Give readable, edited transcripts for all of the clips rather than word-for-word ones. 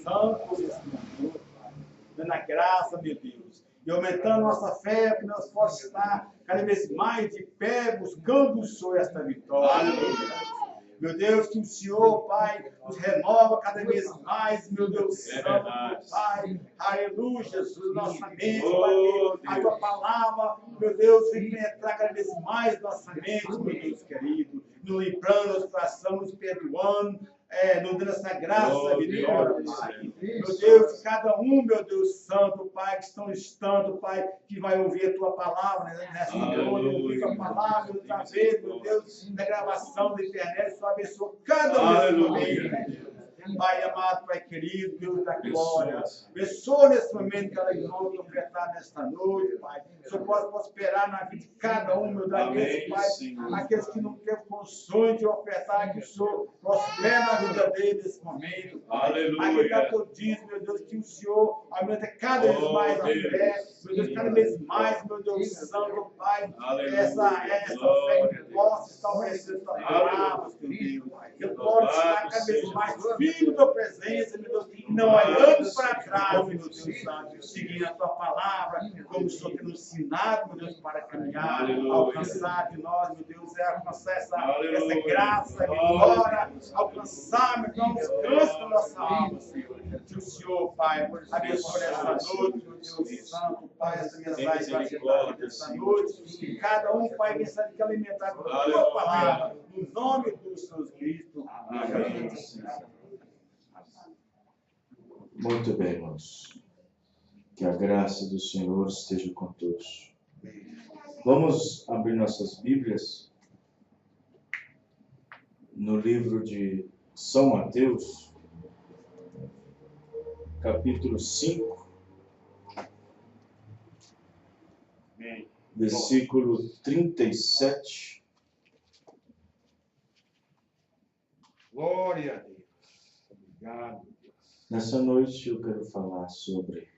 Santo desse momento, Pai. Dando a graça, meu Deus. E aumentando nossa fé, que nós possamos estar cada vez mais de pé, buscando o Senhor esta vitória. Meu Deus, que o Senhor, Pai, nos renova cada vez mais, meu Deus Santo, Pai. Aleluia, Jesus, nossa mente, Pai, a Tua palavra, meu Deus, vem penetrar cada vez mais nossa mente, meu Deus querido, nos livrando, nos coração, nos perdoando, nos dando essa graça, vitória, Pai. Meu Deus, cada um, meu Deus Santo, Pai, que estão instando, Pai, que vai ouvir a Tua palavra nessa noite, ouvir a Tua palavra outra vez, meu Deus, na gravação da internet, Só abençoa cada um nesse momento. Pai amado, Pai querido, Deus da glória. Abençoa nesse momento cada irmão que ofertar nesta noite, Pai. Que o Senhor possa prosperar na vida de cada um, meu Deus, Pai. Aqueles que não teve condições de ofertar, que o Senhor prospere na vida dele nesse momento. Aquele que está todo dia, meu Deus, que o Senhor aumenta cada vez mais a fé, meu Deus, cada vez mais, meu Deus Santo, Pai. Essa fé que possa estabelecer tua palavra, meu Deus. Eu posso estar cada vez mais firme da presença, meu Deus, e não olhando para trás, meu Deus Santo, seguindo a tua palavra, como o Senhor tem nos ensinado, meu Deus, para caminhar, alcançar de nós, meu Deus, alcançar essa graça, vitória, alcançar, meu Deus, descanso da nossa alma, Senhor. Que o Senhor, Pai, abençoe essa noite, meu Deus Santo, Pai, essa mensagem vai ser dada essa noite, que cada um, Pai, venha se alimentar com a tua palavra, no nome do Senhor Cristo. Amém. Muito bem, irmãos. Que a graça do Senhor esteja com todos. Vamos abrir nossas Bíblias no livro de São Mateus, capítulo 5, versículo 37. Glória a Deus. Obrigado, Deus. Nessa noite eu quero falar sobre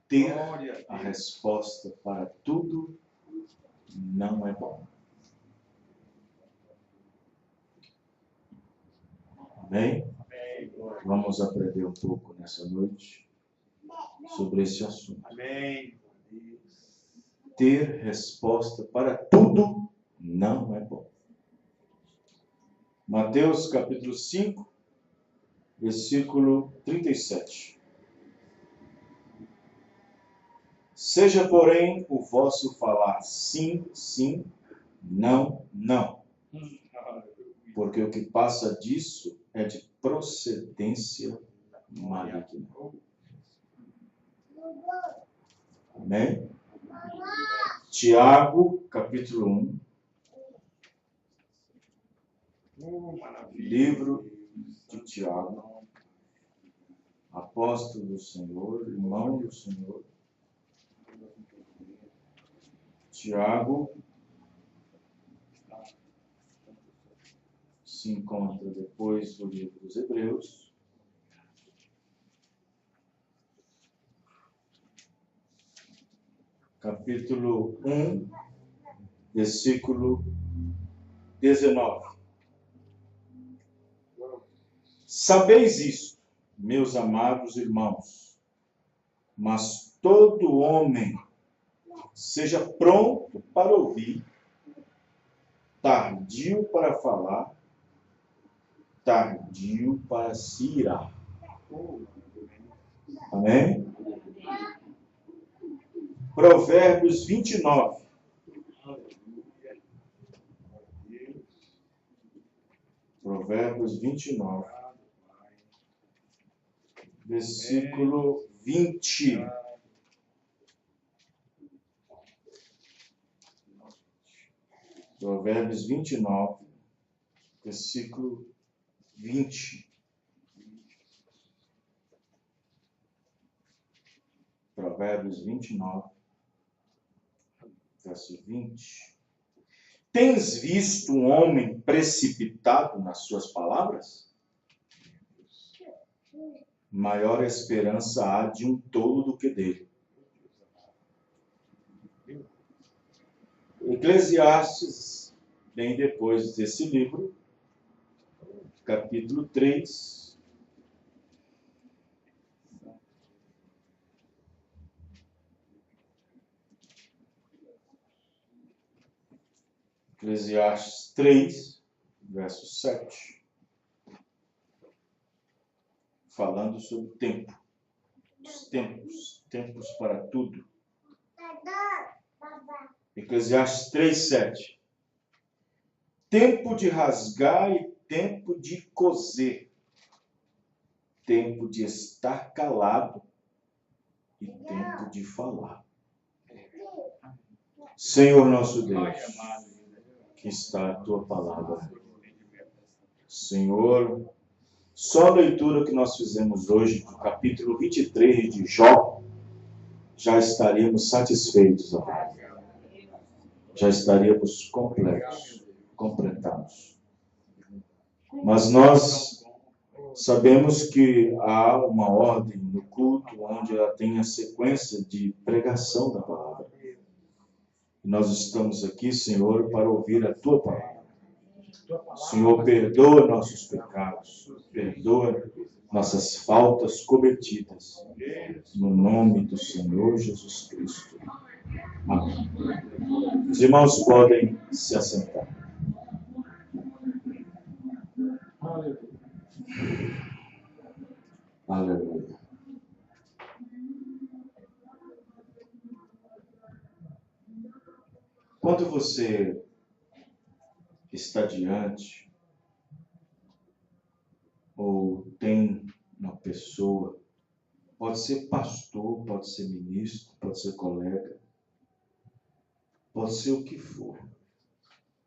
ter Glória a a Deus. resposta para tudo não é bom. Amém? Vamos aprender um pouco nessa noite sobre esse assunto. Amém. Ter resposta para tudo não é bom. Mateus capítulo 5, versículo 37. Seja, porém, o vosso falar sim, sim, não, não. Porque o que passa disso é de procedência maligna. Amém? Tiago, capítulo 1. Maravilha. Livro de Tiago, apóstolo do Senhor, irmão do Senhor. Tiago se encontra depois do livro dos Hebreus. Capítulo 1, versículo 19. Sabeis isto, meus amados irmãos, mas todo homem seja pronto para ouvir, tardio para falar, tardio para se irar. Amém? Provérbios 29. Provérbios 29. Versículo 20. Provérbios 29, versículo 20. Provérbios 29, verso 20. Tens visto um homem precipitado nas suas palavras? Maior esperança há de um tolo do que dele. Eclesiastes, bem depois desse livro, capítulo 3, Eclesiastes 3, verso 7. Falando sobre o tempo. Os tempos para tudo. Eclesiastes 3, 7. Tempo de rasgar e tempo de coser. Tempo de estar calado e tempo de falar. Senhor nosso Deus, que está a tua palavra. Senhor, só a leitura que nós fizemos hoje do capítulo 23 de Jó, já estaríamos satisfeitos, ó. Já estaríamos completados. Mas nós sabemos que há uma ordem no culto onde ela tem a sequência de pregação da palavra. E nós estamos aqui, Senhor, para ouvir a tua palavra. Senhor, perdoa nossos pecados, perdoa nossas faltas cometidas. No nome do Senhor Jesus Cristo. Amém. Os irmãos podem se assentar. Aleluia. Quando você está diante ou tem uma pessoa, pode ser pastor, pode ser ministro, pode ser colega, pode ser o que for,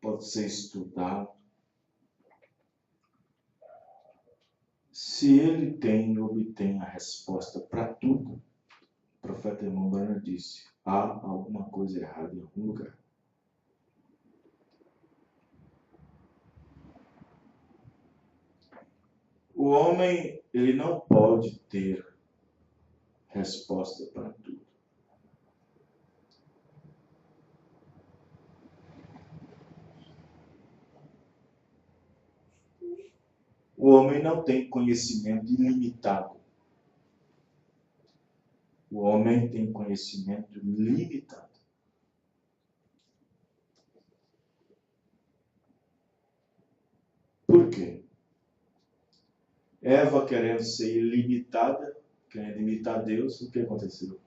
pode ser estudado. Se ele tem ou obtém a resposta para tudo, o profeta irmão Branham disse, há alguma coisa errada em algum lugar. O homem, ele não pode ter resposta para tudo. O homem não tem conhecimento ilimitado. O homem tem conhecimento limitado. Por quê? Eva querendo ser ilimitada, querendo imitar Deus, o que aconteceu?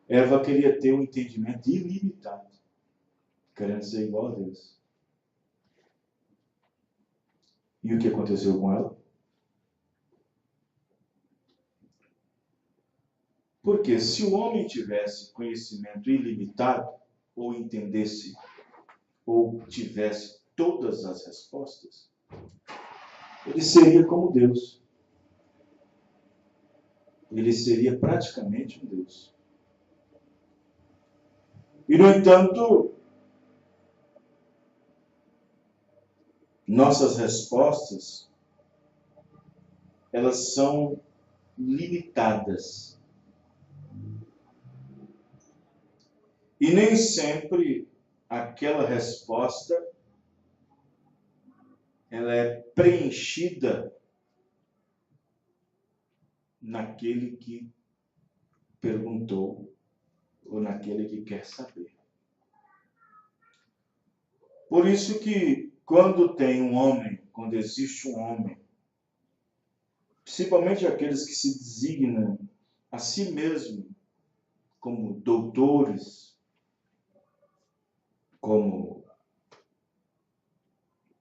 Eva queria ter um entendimento ilimitado, querendo ser igual a Deus. E o que aconteceu com ela? Porque se o homem tivesse conhecimento ilimitado, ou entendesse, ou tivesse todas as respostas, ele seria como Deus. Ele seria praticamente um Deus. E, no entanto, nossas respostas, elas são limitadas. E nem sempre aquela resposta ela é preenchida naquele que perguntou ou naquele que quer saber. Por isso que quando tem um homem, quando existe um homem, principalmente aqueles que se designam a si mesmo como doutores, como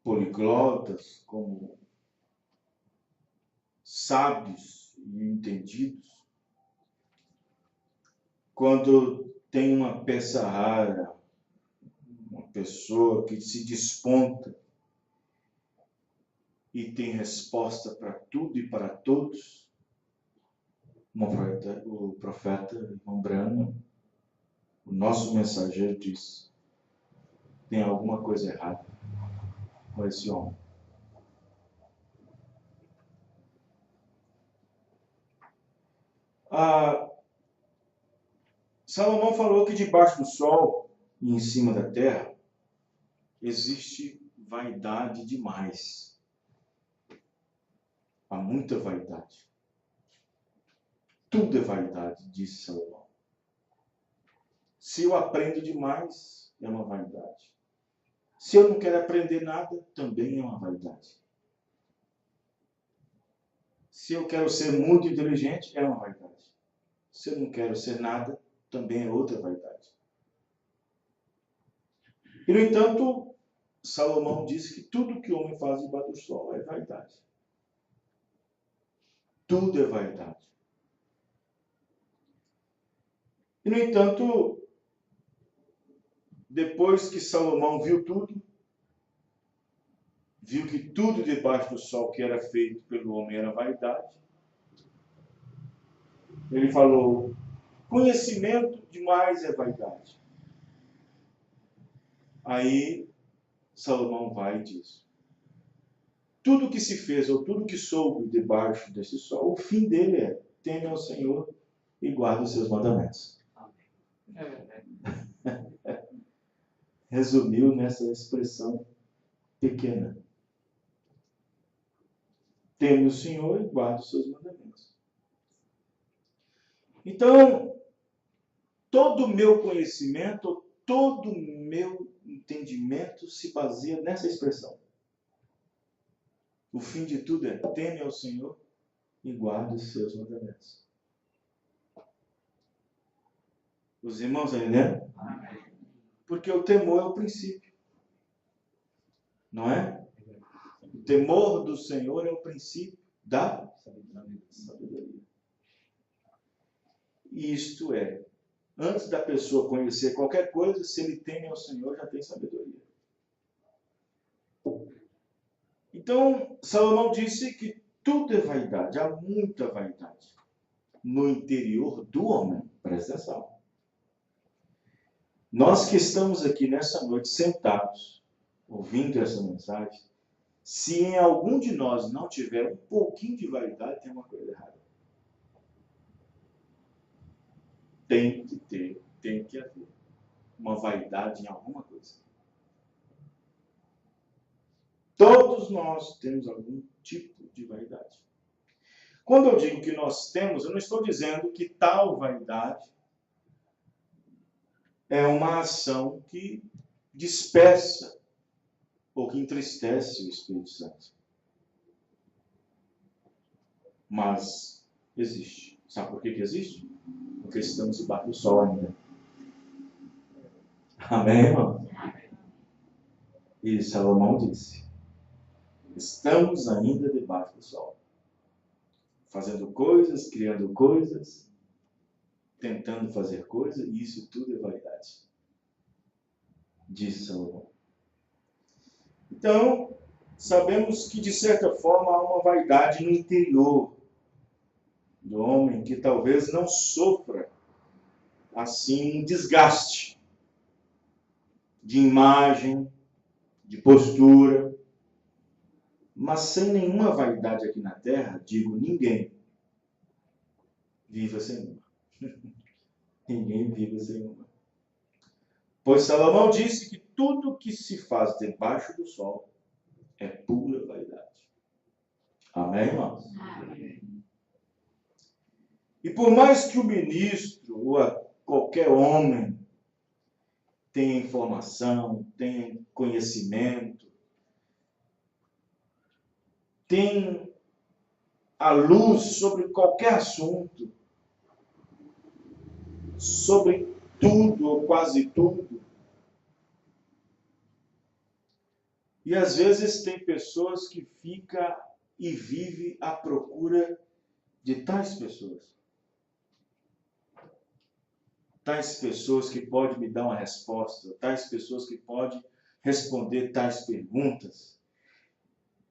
poliglotas, como sábios e entendidos, quando tem uma peça rara, uma pessoa que se desponta e tem resposta para tudo e para todos, o profeta irmão Branham, o nosso mensageiro diz, tem alguma coisa errada com esse homem. Salomão falou que debaixo do sol e em cima da terra existe vaidade demais. Há muita vaidade. Tudo é vaidade, disse Salomão. Se eu aprendo demais, é uma vaidade. Se eu não quero aprender nada, também é uma vaidade. Se eu quero ser muito inteligente, é uma vaidade. Se eu não quero ser nada, também é outra vaidade. E, no entanto, Salomão disse que tudo que o homem faz debaixo do sol é vaidade. Tudo é vaidade. E, no entanto, depois que Salomão viu tudo, viu que tudo debaixo do sol que era feito pelo homem era vaidade, ele falou: conhecimento demais é vaidade. Aí Salomão vai e diz: tudo que se fez, ou tudo que soube debaixo desse sol, o fim dele é: teme ao Senhor e guarde os seus mandamentos. Resumiu nessa expressão pequena: teme o Senhor e guarde os seus mandamentos. Então, todo o meu conhecimento, todo o meu entendimento se baseia nessa expressão. O fim de tudo é: teme ao Senhor e guarde os seus mandamentos. Os irmãos estão entendendo? Porque o temor é o princípio. Não é? O temor do Senhor é o princípio da sabedoria. E isto é, antes da pessoa conhecer qualquer coisa, se ele teme ao Senhor, já tem sabedoria. Então, Salomão disse que tudo é vaidade, há muita vaidade no interior do homem. Presta atenção. Nós que estamos aqui nessa noite sentados, ouvindo essa mensagem, se em algum de nós não tiver um pouquinho de vaidade, tem uma coisa errada. Tem que haver uma vaidade em alguma coisa. Todos nós temos algum tipo de vaidade. Quando eu digo que nós temos, eu não estou dizendo que tal vaidade é uma ação que dispersa ou que entristece o Espírito Santo. Mas existe. Sabe por que existe? Porque estamos debaixo do sol ainda. Amém, irmão? E Salomão disse: estamos ainda debaixo do sol. Fazendo coisas, criando coisas, tentando fazer coisas, e isso tudo é vaidade. Disse Salomão. Então, sabemos que, de certa forma, há uma vaidade no interior do homem que talvez não sofra, assim, um desgaste de imagem, de postura, mas sem nenhuma vaidade aqui na terra, digo, ninguém viva sem uma. Ninguém viva sem uma. Pois Salomão disse que tudo que se faz debaixo do sol é pura vaidade. Amém, irmãos? Amém. E por mais que o ministro ou qualquer homem tenha informação, tenha conhecimento, tenha a luz sobre qualquer assunto, sobre tudo ou quase tudo. E às vezes tem pessoas que ficam e vivem à procura de tais pessoas. Tais pessoas que podem me dar uma resposta, tais pessoas que podem responder tais perguntas.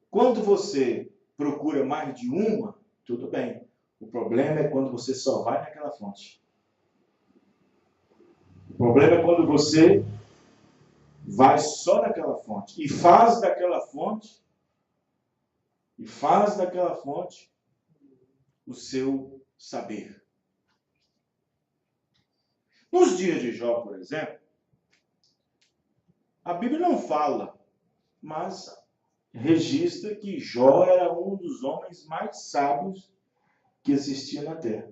Quando você procura mais de uma, tudo bem. O problema é quando você só vai naquela fonte. O problema é quando você vai só naquela fonte e faz daquela fonte o seu saber. Nos dias de Jó, por exemplo, a Bíblia não fala, mas registra que Jó era um dos homens mais sábios que existia na terra.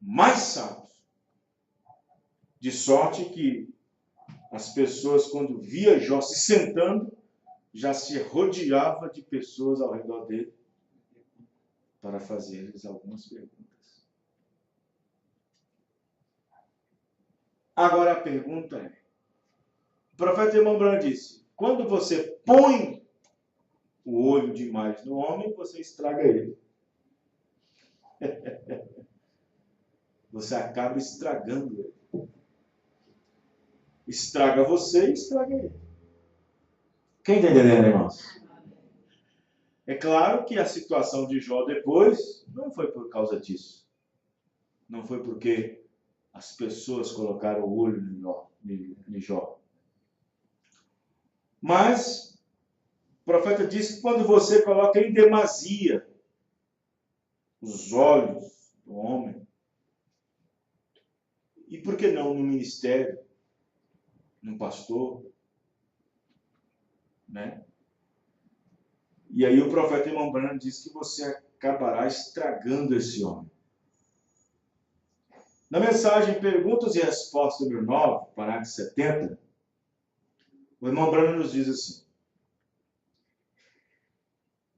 Mais sábios. De sorte que as pessoas, quando via Jó se sentando, já se rodeava de pessoas ao redor dele para fazer-lhes algumas perguntas. Agora a pergunta é, o profeta irmão Branham disse, quando você põe o olho demais no homem, você estraga ele. Você acaba estragando ele. Estraga você e estraga ele. Quem está entendendo, irmãos? É claro que a situação de Jó depois não foi por causa disso. Não foi porque as pessoas colocaram o olho em Jó. Mas o profeta disse que quando você coloca em demasia os olhos do homem, e por que não no ministério, no pastor, né? E aí o profeta irmão Branham diz que você acabará estragando esse homem. Na mensagem Perguntas e Respostas número 9, parágrafo 70, o irmão Branham nos diz assim: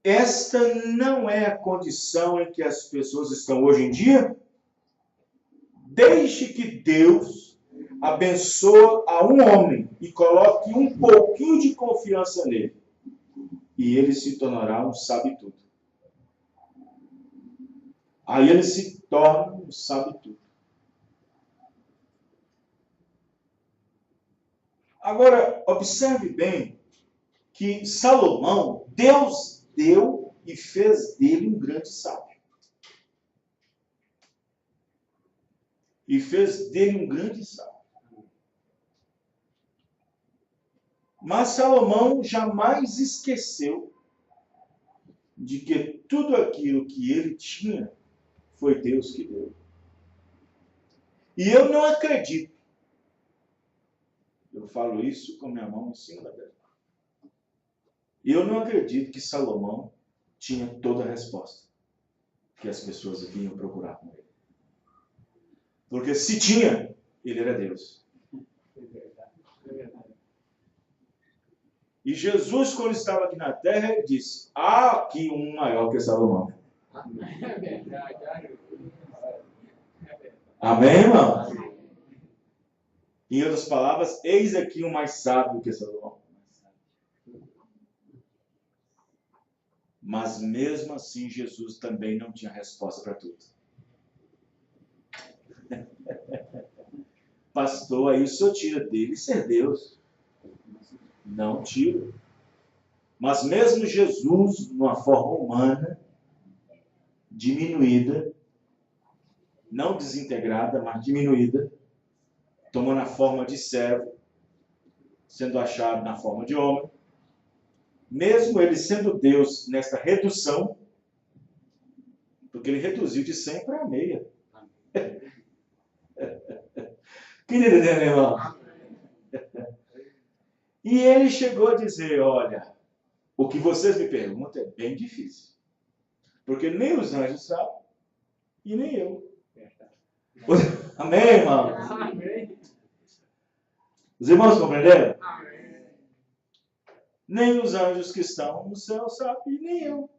esta não é a condição em que as pessoas estão hoje em dia? Desde que Deus abençoe a um homem e coloque um pouquinho de confiança nele, e ele se tornará um sabe-tudo. Aí ele se torna um sabe-tudo. Agora, observe bem que Salomão, Deus deu e fez dele um grande sábio. E fez dele um grande sábio. Mas Salomão jamais esqueceu de que tudo aquilo que ele tinha foi Deus que deu. E eu não acredito, eu falo isso com minha mão em cima da Bíblia, eu não acredito que Salomão tinha toda a resposta que as pessoas vinham procurar com ele. Porque se tinha, ele era Deus. E Jesus, quando estava aqui na terra, ele disse, há aqui um maior que Salomão. Amém, irmão? Em outras palavras, eis aqui um mais sábio que Salomão. Mas mesmo assim, Jesus também não tinha resposta para tudo. Pastor, aí o senhor tira dele ser Deus. Não tiro. Mas mesmo Jesus, numa forma humana, diminuída, não desintegrada, mas diminuída, tomando a forma de servo, sendo achado na forma de homem, mesmo ele sendo Deus nesta redução, porque ele reduziu de 100 para meia. Querido, né, irmão? E ele chegou a dizer, olha, o que vocês me perguntam é bem difícil. Porque nem os anjos sabem e nem eu. Amém, irmão? Amém. Os irmãos compreenderam? Amém. Nem os anjos que estão no céu sabem e nem eu.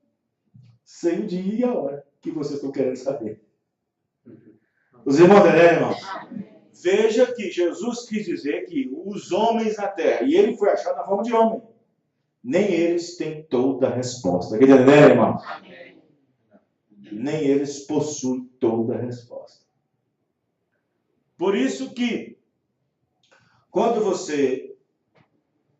Sei o dia e a hora que vocês estão querendo saber. Os irmãos entenderam, irmão? Veja que Jesus quis dizer que os homens na terra, e ele foi achado na forma de homem, nem eles têm toda a resposta. Quer entender, irmão? Amém. Nem eles possuem toda a resposta. Por isso que, quando você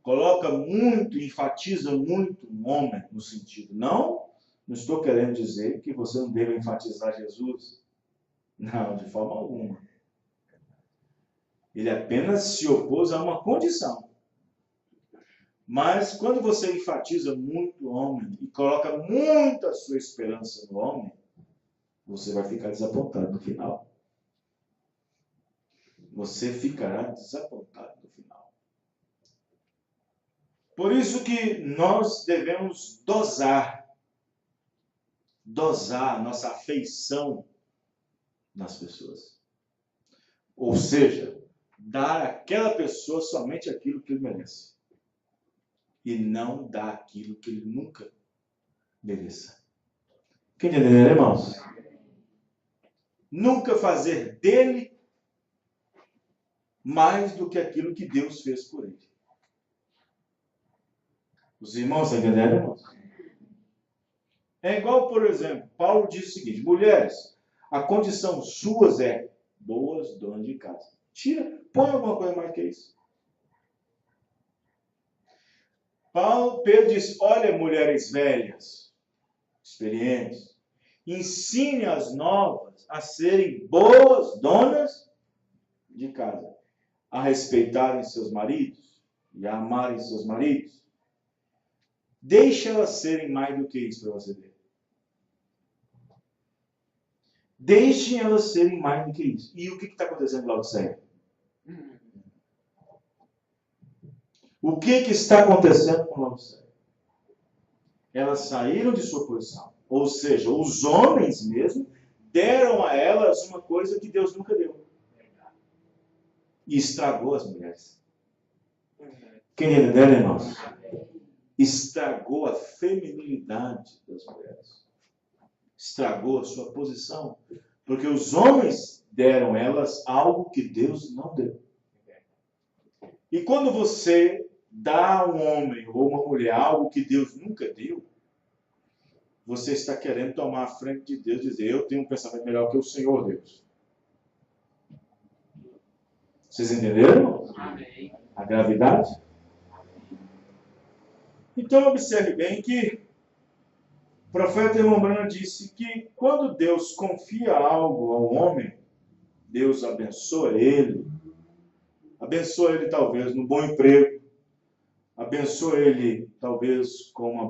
coloca muito, enfatiza muito um homem no sentido, não estou querendo dizer que você não deve enfatizar Jesus. Não, de forma alguma. Ele apenas se opôs a uma condição. Mas quando você enfatiza muito o homem e coloca muita sua esperança no homem, você vai ficar desapontado no final. Você ficará desapontado no final. Por isso que nós devemos dosar a nossa afeição nas pessoas. Ou seja, dar àquela pessoa somente aquilo que ele merece. E não dar aquilo que ele nunca mereça. Quem entendeu, irmãos? Nunca fazer dele mais do que aquilo que Deus fez por ele. Os irmãos estão entendendo, irmãos? É igual, por exemplo, Paulo diz o seguinte: mulheres, a condição suas é boas donas de casa. Tira, põe alguma coisa mais que isso. Pedro diz: olha, mulheres velhas, experientes, ensine as novas a serem boas donas de casa, a respeitarem seus maridos e a amarem seus maridos. Deixe elas serem mais do que isso para você ver. Deixem elas serem mais do que isso. E o que está acontecendo lá do céu? O que está acontecendo com o céu? Elas saíram de sua posição. Ou seja, os homens mesmo deram a elas uma coisa que Deus nunca deu. E estragou as mulheres. Quem entendeu, irmãos? Estragou a feminilidade das mulheres. Estragou a sua posição. Porque os homens deram a elas algo que Deus não deu. E quando você dá a um homem ou uma mulher algo que Deus nunca deu, você está querendo tomar a frente de Deus e dizer: eu tenho um pensamento melhor que o Senhor Deus. Vocês entenderam? Amém. A gravidade? Então observe bem que o profeta Irmão Branham disse que quando Deus confia algo ao homem, Deus abençoa ele talvez no bom emprego, abençoa ele talvez com uma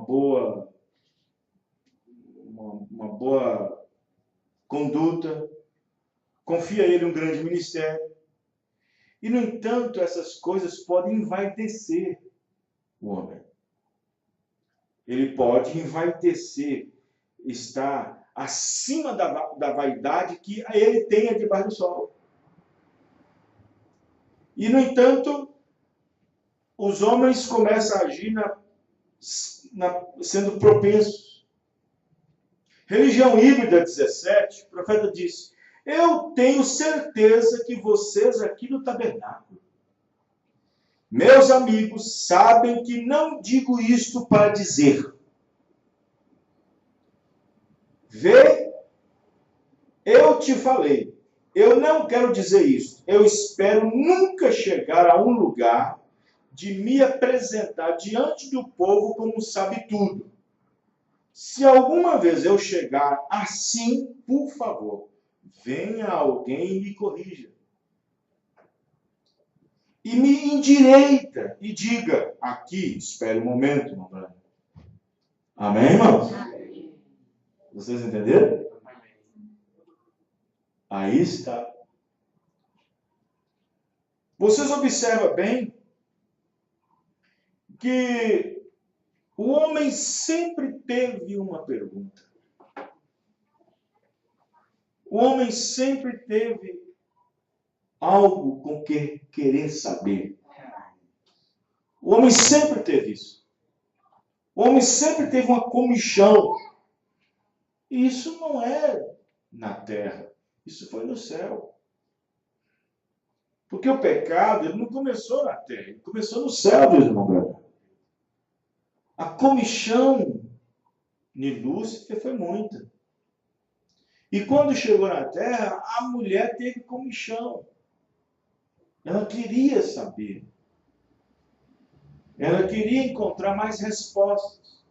boa conduta, confia a ele um grande ministério. E, no entanto, essas coisas podem envaidecer o homem. Ele pode envaidecer, estar acima da vaidade que ele tenha debaixo do sol. E, no entanto, os homens começam a agir sendo propensos. Religião híbrida 17, o profeta disse: eu tenho certeza que vocês aqui no tabernáculo, meus amigos, sabem que não digo isto para dizer: vê, eu te falei. Eu não quero dizer isso. Eu espero nunca chegar a um lugar de me apresentar diante do povo como um sabe-tudo. Se alguma vez eu chegar assim, por favor, venha alguém e me corrija. E me endireita e diga: aqui, espere um momento, meu brother. Amém, irmãos? Amém. Vocês entenderam? Aí está. Vocês observam bem que o homem sempre teve uma pergunta. O homem sempre teve algo com que querer saber. O homem sempre teve isso. O homem sempre teve uma comichão. E isso não é na terra. Isso foi no céu. Porque o pecado ele não começou na terra. Ele começou no céu, Deus irmão. A comichão de Lúcifer foi muita. E quando chegou na terra, a mulher teve comichão. Ela queria saber. Ela queria encontrar mais respostas.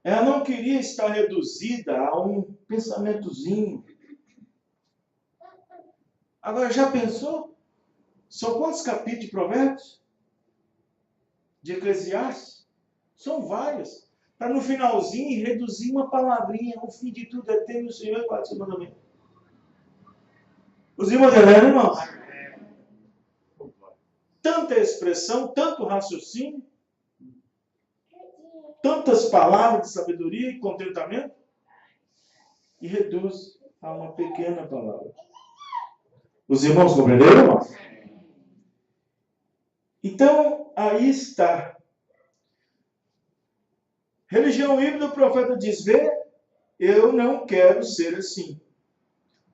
Ela não queria estar reduzida a um pensamentozinho. Agora, já pensou? São quantos capítulos de Provérbios? De Eclesiastes? São vários. Para no finalzinho reduzir uma palavrinha. O fim de tudo é ter o Senhor e guardar o seu mandamento. Os irmãos entenderam, irmãos? Tanta expressão, tanto raciocínio, tantas palavras de sabedoria e contentamento, e reduz a uma pequena palavra. Os irmãos compreenderam, irmãos? Então, aí está. Religião híbrida, o profeta diz, vê, eu não quero ser assim.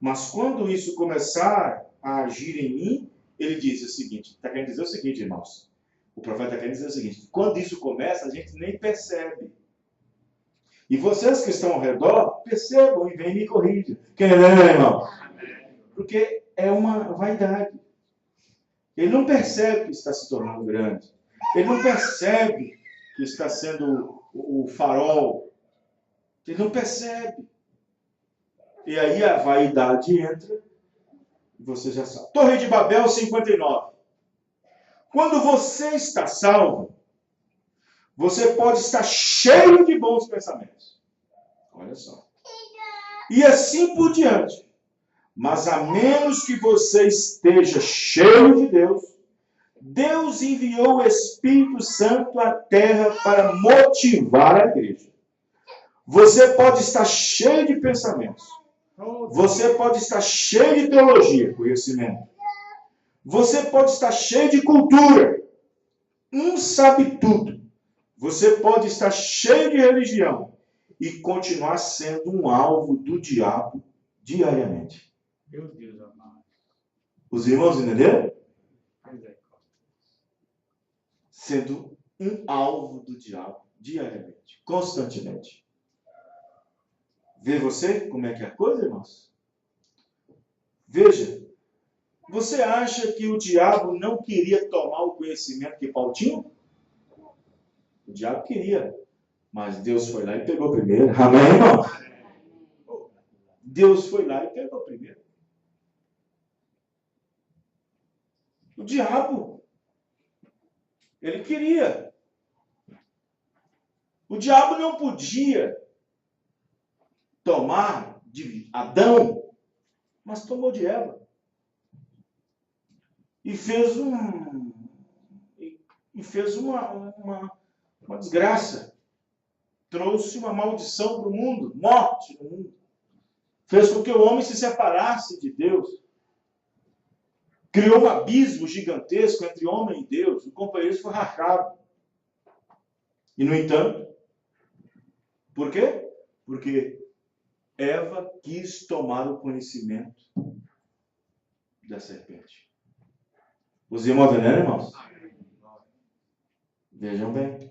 Mas quando isso começar a agir em mim, ele diz o seguinte, está querendo dizer o seguinte, irmãos. O profeta está querendo dizer o seguinte, quando isso começa, a gente nem percebe. E vocês que estão ao redor, percebam e vêm me corrigir. Quem é, irmão? Porque é uma vaidade. Ele não percebe que está se tornando grande. Ele não percebe que está sendo o farol. Ele não percebe. E aí a vaidade entra, e você já sabe. Torre de Babel 59. Quando você está salvo, você pode estar cheio de bons pensamentos. Olha só. E assim por diante. Mas a menos que você esteja cheio de Deus, Deus enviou o Espírito Santo à terra para motivar a igreja. Você pode estar cheio de pensamentos. Você pode estar cheio de teologia, conhecimento. Você pode estar cheio de cultura. Um sabe tudo. Você pode estar cheio de religião e continuar sendo um alvo do diabo diariamente. Meu Deus amado. Os irmãos entenderam? Sendo um alvo do diabo diariamente, constantemente. Vê você como é que é a coisa, irmãos? Veja, você acha que o diabo não queria tomar o conhecimento que Paulo tinha? O diabo queria, mas Deus foi lá e pegou primeiro. Amém, irmão? Deus foi lá e pegou primeiro. O diabo, ele queria. O diabo não podia tomar de Adão, mas tomou de Eva. E fez uma desgraça. Trouxe uma maldição para o mundo, morte no mundo. Fez com que o homem se separasse de Deus. Criou um abismo gigantesco entre homem e Deus. O companheiro foi rachado. E, no entanto, por quê? Porque Eva quis tomar o conhecimento da serpente. Os irmãos entenderam, irmãos? Vejam bem.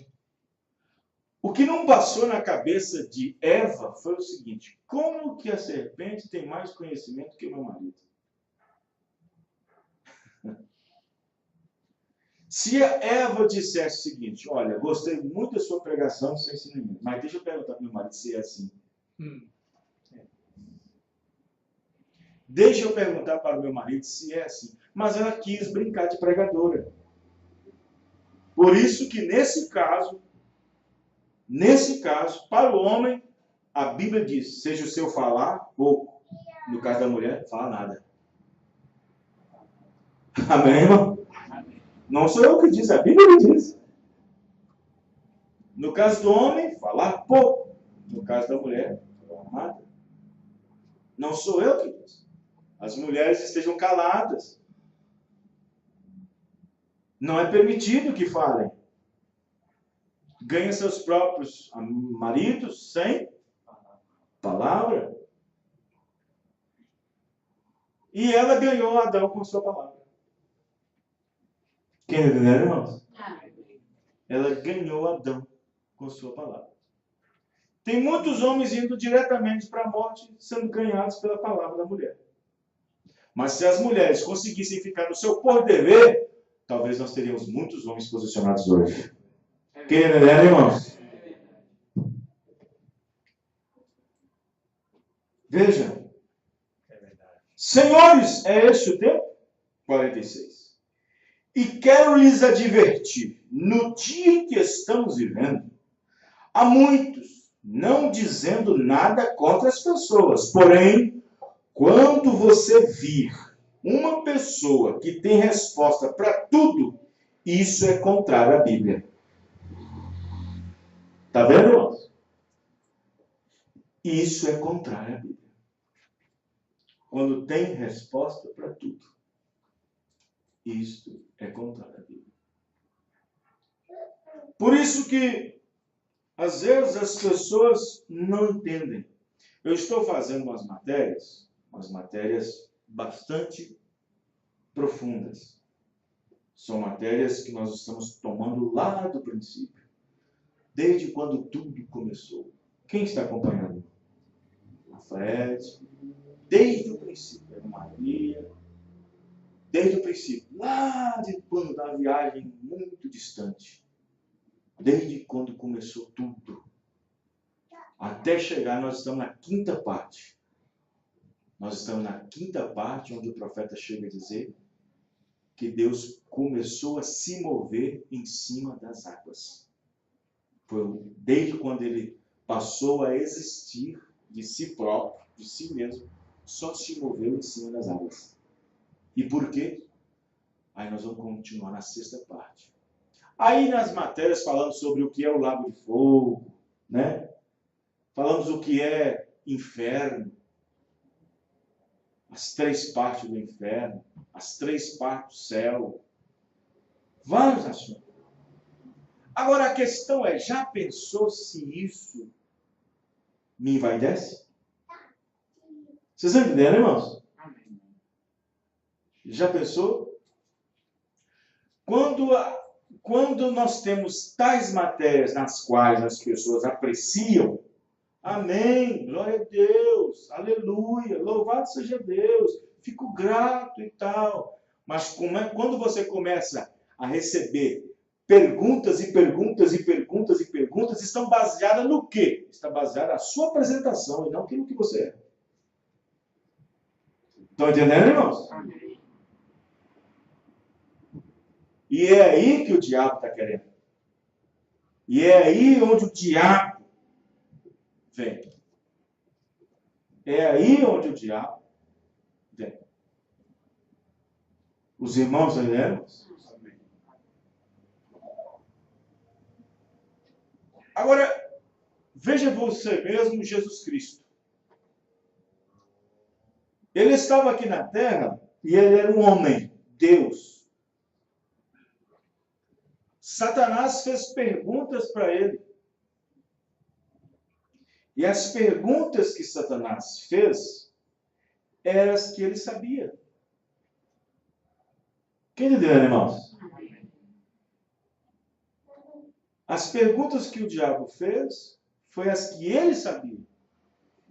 O que não passou na cabeça de Eva foi o seguinte: como que a serpente tem mais conhecimento que o meu marido? Se a Eva dissesse o seguinte: olha, gostei muito da sua pregação, do seu ensinamento, mas deixa eu perguntar para o meu marido se é assim. Deixa eu perguntar para o meu marido se é assim. Mas ela quis brincar de pregadora. Por isso que nesse caso, para o homem, a Bíblia diz, seja o seu falar pouco. No caso da mulher, fala nada. Amém, irmão? Não sou eu que diz, a Bíblia diz. No caso do homem, falar pouco. No caso da mulher, falar nada. Não sou eu que diz. As mulheres estejam caladas. Não é permitido que falem. Ganhem seus próprios maridos sem palavra. E ela ganhou Adão com sua palavra. Quem entendeu, irmãos? Ela ganhou Adão com sua palavra. Tem muitos homens indo diretamente para a morte, sendo ganhados pela palavra da mulher. Mas se as mulheres conseguissem ficar no seu por dever, talvez nós teríamos muitos homens posicionados hoje. Quem entendeu, irmãos? Veja. Senhores, é este o tempo? 46. E quero lhes advertir, no dia em que estamos vivendo, há muitos não dizendo nada contra as pessoas. Porém, quando você vir uma pessoa que tem resposta para tudo, isso é contrário à Bíblia. Está vendo, irmãos? Isso é contrário à Bíblia. quando tem resposta para tudo. Isto é contrário à Bíblia. Por isso que, às vezes, as pessoas não entendem. Eu estou fazendo umas matérias bastante profundas. São matérias que nós estamos tomando lá do princípio. Desde quando tudo começou. Quem está acompanhando? A Fred. Desde o princípio. A Maria. Desde o princípio. Lá de quando, da viagem muito distante. Desde quando começou tudo. Até chegar, nós estamos na quinta parte. Nós estamos na quinta parte, onde o profeta chega a dizer que Deus começou a se mover em cima das águas. Foi desde quando ele passou a existir de si próprio, de si mesmo, só se moveu em cima das águas. E por quê? Aí nós vamos continuar na sexta parte. Aí nas matérias falando sobre o que é o lago de fogo, né? Falamos o que é inferno, as 3 partes do inferno, as 3 partes do céu, vários assuntos. Agora a questão é, já pensou se isso me envaidece? Vocês estão entendendo, irmãos? Já pensou? Quando nós temos tais matérias nas quais as pessoas apreciam, amém, glória a Deus, aleluia, louvado seja Deus, fico grato e tal. Mas quando você começa a receber perguntas e perguntas e perguntas e perguntas, estão baseadas no quê? Está baseada na sua apresentação e não aquilo que você é. Estão entendendo, irmãos? Amém. E é aí que o diabo está querendo. E é aí onde o diabo vem. É aí onde o diabo vem. Os irmãos entendem? Agora, veja você mesmo Jesus Cristo. Ele estava aqui na terra e ele era um homem, Deus. Satanás fez perguntas para ele. E as perguntas que Satanás fez eram as que ele sabia. Quem entendeu, irmãos? As perguntas que o diabo fez foi as que ele sabia.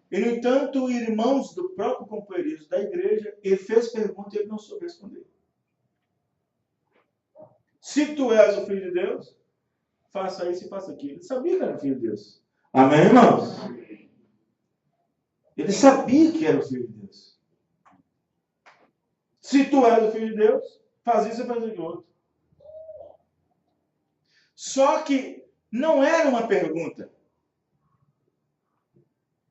E, no entanto, irmãos do próprio companheirismo da igreja, ele fez pergunta e ele não soube responder. Se tu és o Filho de Deus, faça isso e faça aquilo. Ele sabia que era o Filho de Deus. Amém, irmãos? Amém. Ele sabia que era o Filho de Deus. Se tu és o Filho de Deus, faz isso e faz aquilo outro. Só que não era uma pergunta.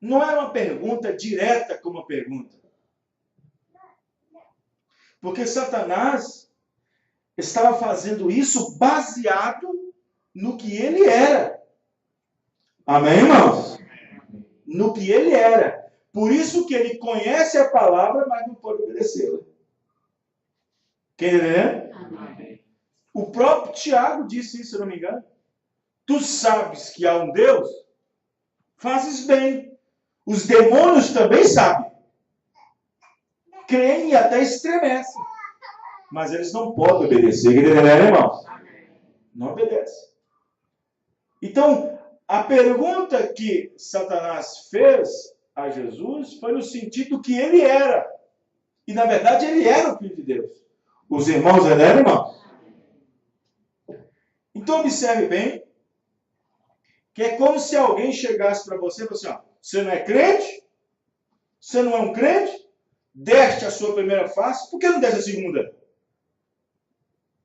Não era uma pergunta direta como uma pergunta. Porque Satanás estava fazendo isso baseado no que ele era. Amém, irmãos? No que ele era. Por isso que ele conhece a palavra, mas não pode obedecê-la. Quem entendeu? Amém. O próprio Tiago disse isso, se não me engano. Tu sabes que há um Deus? Fazes bem. Os demônios também sabem. Creem e até estremecem. Mas eles não podem obedecer. Quem entendeu, irmãos? Não obedece. Então, a pergunta que Satanás fez a Jesus foi no sentido que ele era. E, na verdade, ele era o Filho de Deus. Os irmãos entenderam, irmãos? Então, observe bem que é como se alguém chegasse para você e falasse assim, ó, você não é crente? Você não é um crente? Deste a sua primeira face, por que não deste a segunda?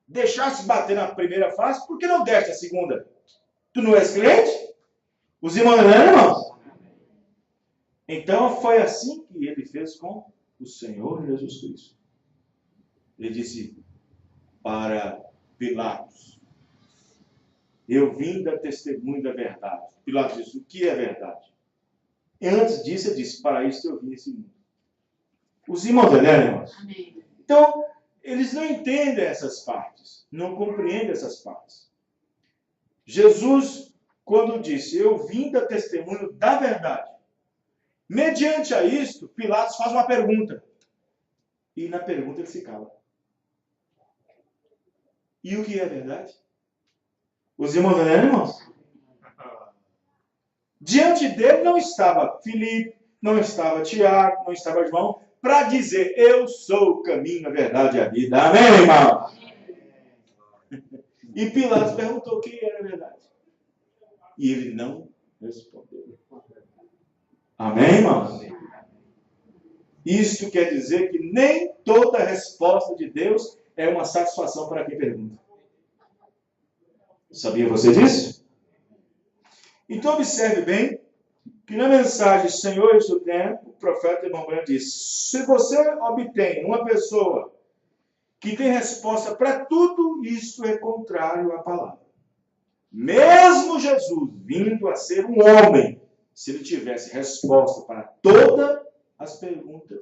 Deixasse bater na primeira face, por que não deste a segunda? Tu não és crente? Os irmãos não eram, irmãos? Então foi assim que ele fez com o Senhor Jesus Cristo. Ele disse para Pilatos, eu vim dar testemunho da verdade. Pilatos disse, o que é verdade? E antes disso ele disse, para isso eu vim nesse mundo. Os irmãos entenderam, irmãos? Amém. Então, eles não entendem essas partes, não compreendem essas partes. Jesus, quando disse, eu vim dar testemunho da verdade, mediante a isto, Pilatos faz uma pergunta. E na pergunta ele se cala. E o que é verdade? Os irmãos entenderam, irmãos? Diante dele não estava Filipe, não estava Tiago, não estava João, para dizer, eu sou o caminho, a verdade e a vida. Amém, irmão? E Pilatos perguntou o que era a verdade. E ele não respondeu. Amém, irmãos? Isto quer dizer que nem toda resposta de Deus é uma satisfação para quem pergunta. Sabia você disso? Então observe bem que na mensagem Senhor este o tempo, o profeta irmão Branham diz, se você obtém uma pessoa que tem resposta para tudo, isso é contrário à palavra. Mesmo Jesus vindo a ser um homem, se ele tivesse resposta para todas as perguntas,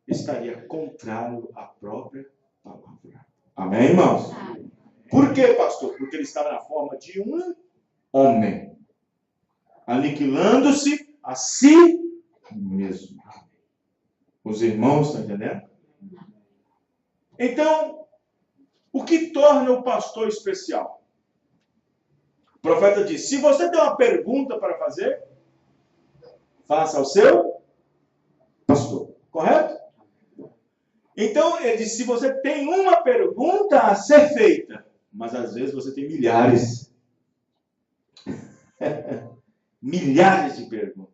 estaria contrário à própria palavra. Amém, irmãos? Por quê, pastor? Porque ele estava na forma de um homem, aniquilando-se a si mesmo. Os irmãos estão entendendo? Então, o que torna o pastor especial? O profeta diz, se você tem uma pergunta para fazer, faça ao seu pastor. Correto? Então, ele diz, se você tem uma pergunta a ser feita, mas às vezes você tem milhares. Milhares de perguntas.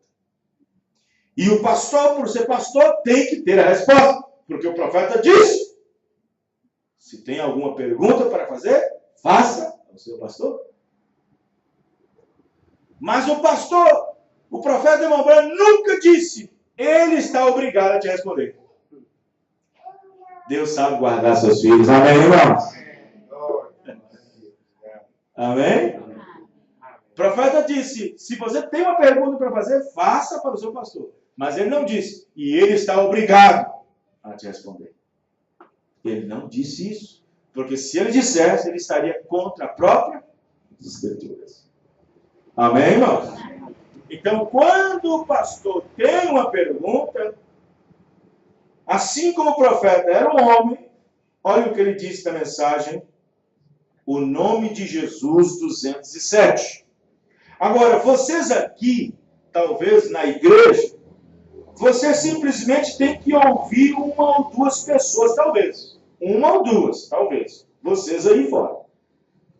E o pastor, por ser pastor, tem que ter a resposta. Porque o profeta diz, se tem alguma pergunta para fazer, faça ao seu pastor. Mas o pastor, o profeta irmão Branham nunca disse, ele está obrigado a te responder. Deus sabe guardar seus filhos. Amém, irmãos? Amém? O profeta disse, se você tem uma pergunta para fazer, faça para o seu pastor. Mas ele não disse, e ele está obrigado a te responder. Ele não disse isso. Porque se ele dissesse, ele estaria contra a própria Escrituras. Amém, irmãos? Então, quando o pastor tem uma pergunta, assim como o profeta era um homem, olha o que ele disse na mensagem, o nome de Jesus 207. Agora, vocês aqui, talvez na igreja, você simplesmente tem que ouvir uma ou duas pessoas, talvez. Uma ou duas, talvez. Vocês aí fora.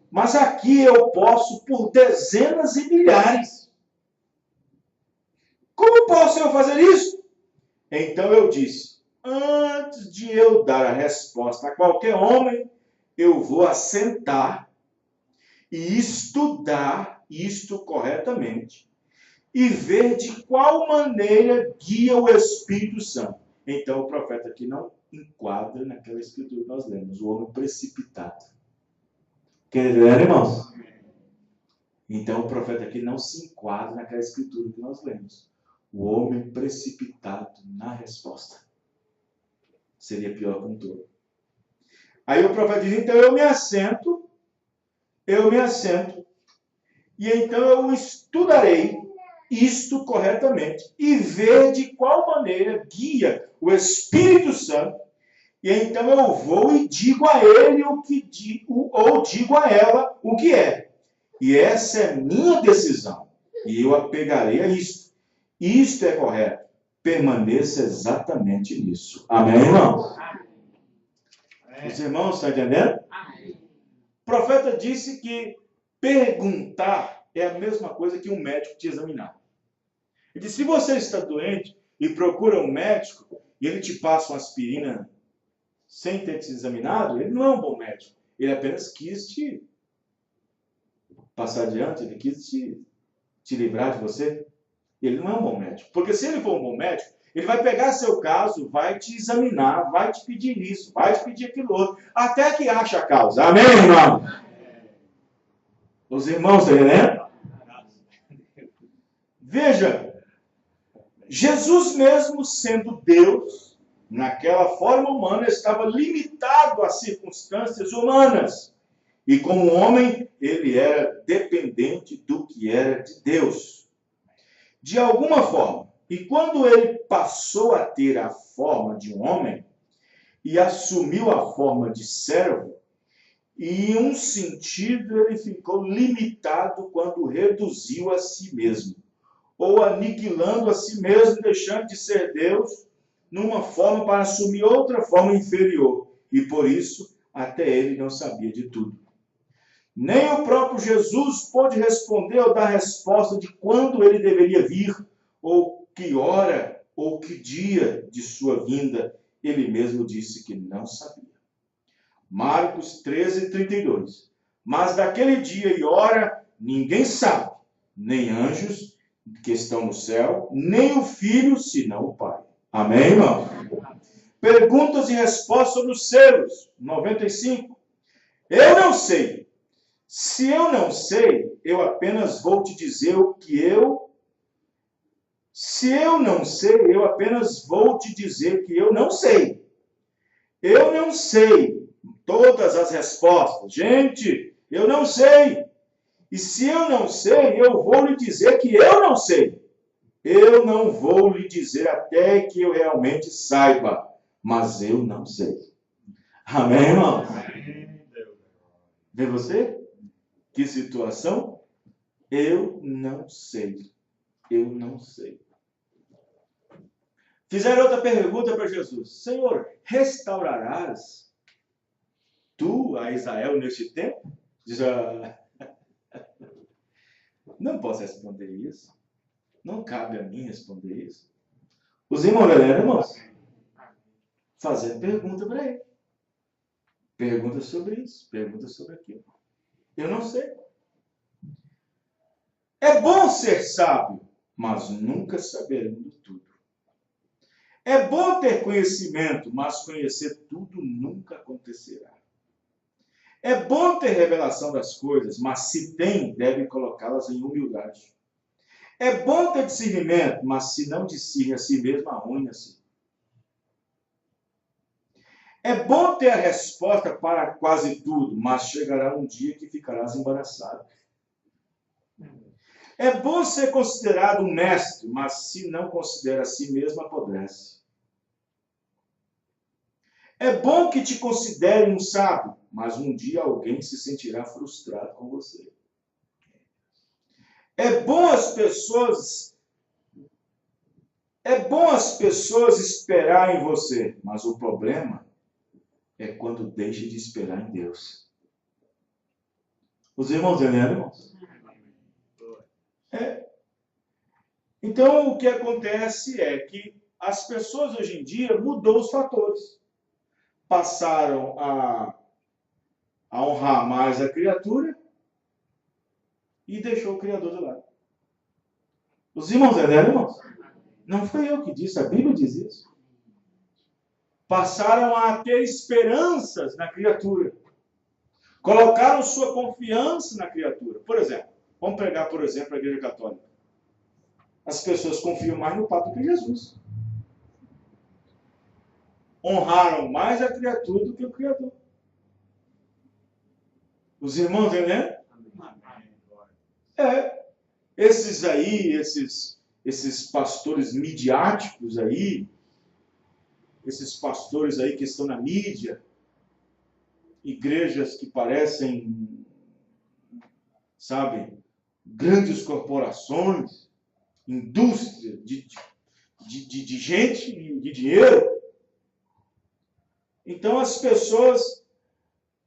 Mas aqui eu posso por dezenas e milhares. Como posso eu fazer isso? Então eu disse, antes de eu dar a resposta a qualquer homem, eu vou assentar e estudar isto corretamente e ver de qual maneira guia o Espírito Santo. Então o profeta aqui não enquadra naquela escritura que nós lemos, o homem precipitado. Quer dizer, irmãos? Então o profeta aqui não se enquadra naquela escritura que nós lemos. O homem precipitado na resposta. Seria pior que um tolo. Aí o profeta diz, então eu me assento, e então eu estudarei isto corretamente, e ver de qual maneira guia o Espírito Santo, e então eu vou e digo a ele o que digo, ou digo a ela o que é. E essa é minha decisão, e eu apegarei a isto. Isto é correto. Permaneça exatamente nisso. Amém, irmãos? Os irmãos estão entendendo? O profeta disse que perguntar é a mesma coisa que um médico te examinar. Ele disse, se você está doente e procura um médico e ele te passa uma aspirina sem ter te examinado, ele não é um bom médico. Ele apenas quis te passar adiante, ele quis te livrar de você. Ele não é um bom médico. Porque se ele for um bom médico, ele vai pegar seu caso, vai te examinar, vai te pedir isso, vai te pedir aquilo outro, até que ache a causa. Amém, irmão? Os irmãos, estão entendendo? Veja, Jesus mesmo sendo Deus, naquela forma humana, estava limitado às circunstâncias humanas. E como homem, ele era dependente do que era de Deus. De alguma forma. E quando ele passou a ter a forma de um homem e assumiu a forma de servo, e em um sentido ele ficou limitado quando reduziu a si mesmo, ou aniquilando a si mesmo, deixando de ser Deus, numa forma para assumir outra forma inferior. E por isso, até ele não sabia de tudo. Nem o próprio Jesus pôde responder ou dar resposta de quando ele deveria vir, ou que hora, ou que dia de sua vinda. Ele mesmo disse que não sabia. Marcos 13:32. Mas daquele dia e hora ninguém sabe, nem anjos que estão no céu, nem o Filho, senão o Pai. Amém, irmão? Perguntas e respostas sobre os selos. 95. Eu não sei. Se eu não sei, eu apenas vou te dizer o que eu... Se eu não sei, eu apenas vou te dizer que eu não sei. Eu não sei todas as respostas. Gente, eu não sei. E se eu não sei, eu vou lhe dizer que eu não sei. Eu não vou lhe dizer até que eu realmente saiba, mas eu não sei. Amém, irmão? Vê você? Que situação? Eu não sei. Eu não sei. Fizeram outra pergunta para Jesus. Senhor, restaurarás tu a Israel neste tempo? Diz, não posso responder isso. Não cabe a mim responder isso. Os irmãos, galera, irmãos, fazendo pergunta para ele. Pergunta sobre isso, pergunta sobre aquilo. Eu não sei. É bom ser sábio, mas nunca saberemos tudo. É bom ter conhecimento, mas conhecer tudo nunca acontecerá. É bom ter revelação das coisas, mas se tem, deve colocá-las em humildade. É bom ter discernimento, mas se não discerne a si mesmo, arruina-se. É bom ter a resposta para quase tudo, mas chegará um dia que ficarás embaraçado. É bom ser considerado um mestre, mas se não considera a si mesmo, apodrece. É bom que te considerem um sábio, mas um dia alguém se sentirá frustrado com você. É bom as pessoas esperar em você, mas o problema é quando deixa de esperar em Deus. Os irmãos entenderam, irmãos? Então, o que acontece é que as pessoas hoje em dia mudou os fatores. Passaram a honrar mais a criatura e deixou o Criador de lado. Os irmãos entenderam, irmãos? Não foi eu que disse, a Bíblia diz isso. Passaram a ter esperanças na criatura. Colocaram sua confiança na criatura. Por exemplo, vamos pegar, por exemplo, a Igreja Católica. As pessoas confiam mais no Papa que Jesus. Honraram mais a criatura do que o Criador. Os irmãos entendem? Esses pastores midiáticos aí, esses pastores aí que estão na mídia, igrejas que parecem, sabe, grandes corporações, indústria de gente e de dinheiro. Então as pessoas,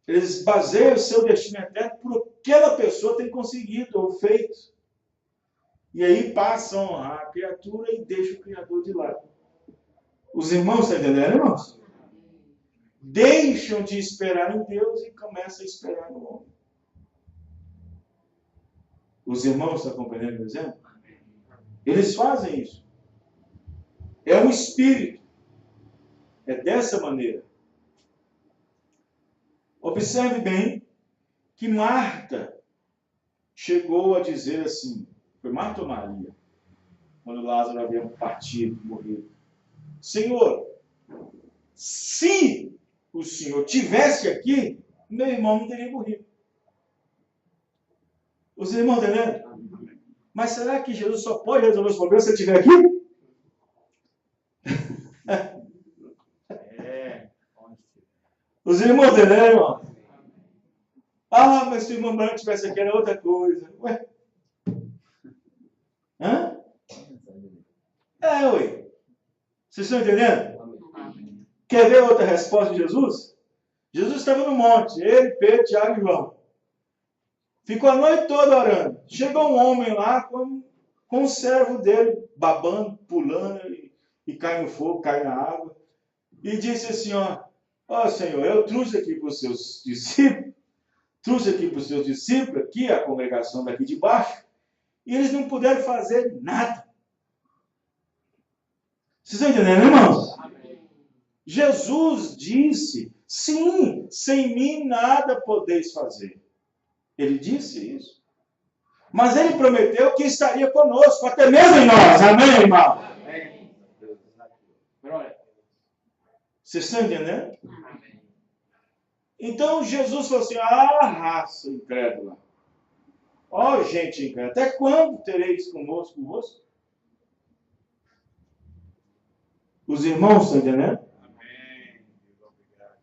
eles baseiam o seu destino eterno por aquela pessoa ter conseguido ou feito. E aí passam a honrar a criatura e deixam o Criador de lado. Os irmãos estão entendendo, irmãos? Deixam de esperar em Deus e começam a esperar no homem. Os irmãos estão compreendendo o exemplo? Eles fazem isso. É um espírito. É dessa maneira. Observe bem que Marta chegou a dizer assim, foi Marta ou Maria? Quando Lázaro havia partido, morrido. Senhor, se o Senhor tivesse aqui, meu irmão não teria morrido. Os irmãos entendendo? Mas será que Jesus só pode resolver os problemas se ele estiver aqui? Os irmãos entendendo, irmão? Ah, mas se o irmão Branco estivesse aqui era outra coisa. Ué? Hã? Ué. Vocês estão entendendo? Quer ver outra resposta de Jesus? Jesus estava no monte, ele, Pedro, Tiago e João. Ficou a noite toda orando. Chegou um homem lá com o servo dele, babando, pulando, e cai no fogo, cai na água. E disse assim, ó Senhor, eu trouxe aqui para os seus discípulos, aqui a congregação daqui de baixo, e eles não puderam fazer nada. Vocês estão entendendo, irmãos? Jesus disse, sim, sem mim nada podeis fazer. Ele disse isso. Mas ele prometeu que estaria conosco, até mesmo em nós. Amém, irmão? Amém. Vocês estão entendendo? Então Jesus falou assim, raça incrédula. Gente incrédula, até quando tereis convosco? Os irmãos estão entendendo? Amém. Obrigado.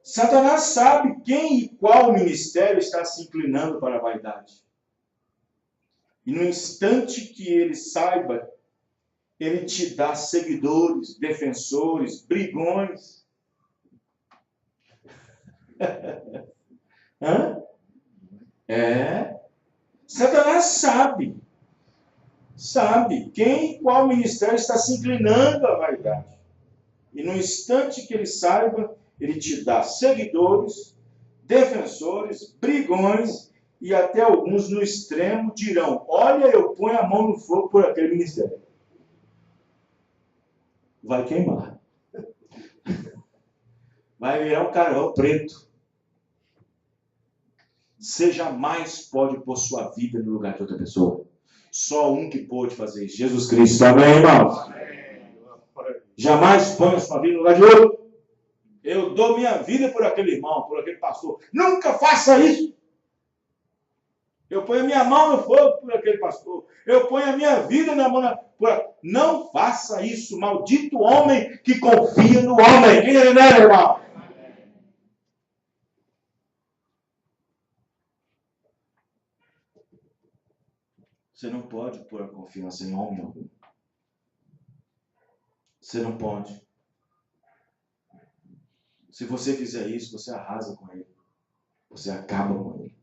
Satanás sabe quem e qual ministério está se inclinando para a vaidade. E no instante que ele saiba, ele te dá seguidores, defensores, brigões. Satanás sabe quem e qual ministério está se inclinando à vaidade. E no instante que ele saiba, ele te dá seguidores, defensores, brigões, e até alguns no extremo dirão, olha, eu ponho a mão no fogo por aquele ministério. Vai queimar. Vai virar um carvão preto. Você jamais pode pôr sua vida no lugar de outra pessoa. Só um que pôde fazer isso. Jesus Cristo. Amém, irmãos? Jamais ponha sua vida no lugar de outro. Eu dou minha vida por aquele irmão, por aquele pastor. Nunca faça isso. Eu ponho a minha mão no fogo por aquele pastor. Eu ponho a minha vida na mão. Não faça isso. Maldito homem que confia no homem. Quem é, né, irmão? Você não pode pôr a confiança em homem algum. Você não pode. Se você fizer isso, você arrasa com ele. Você acaba com ele.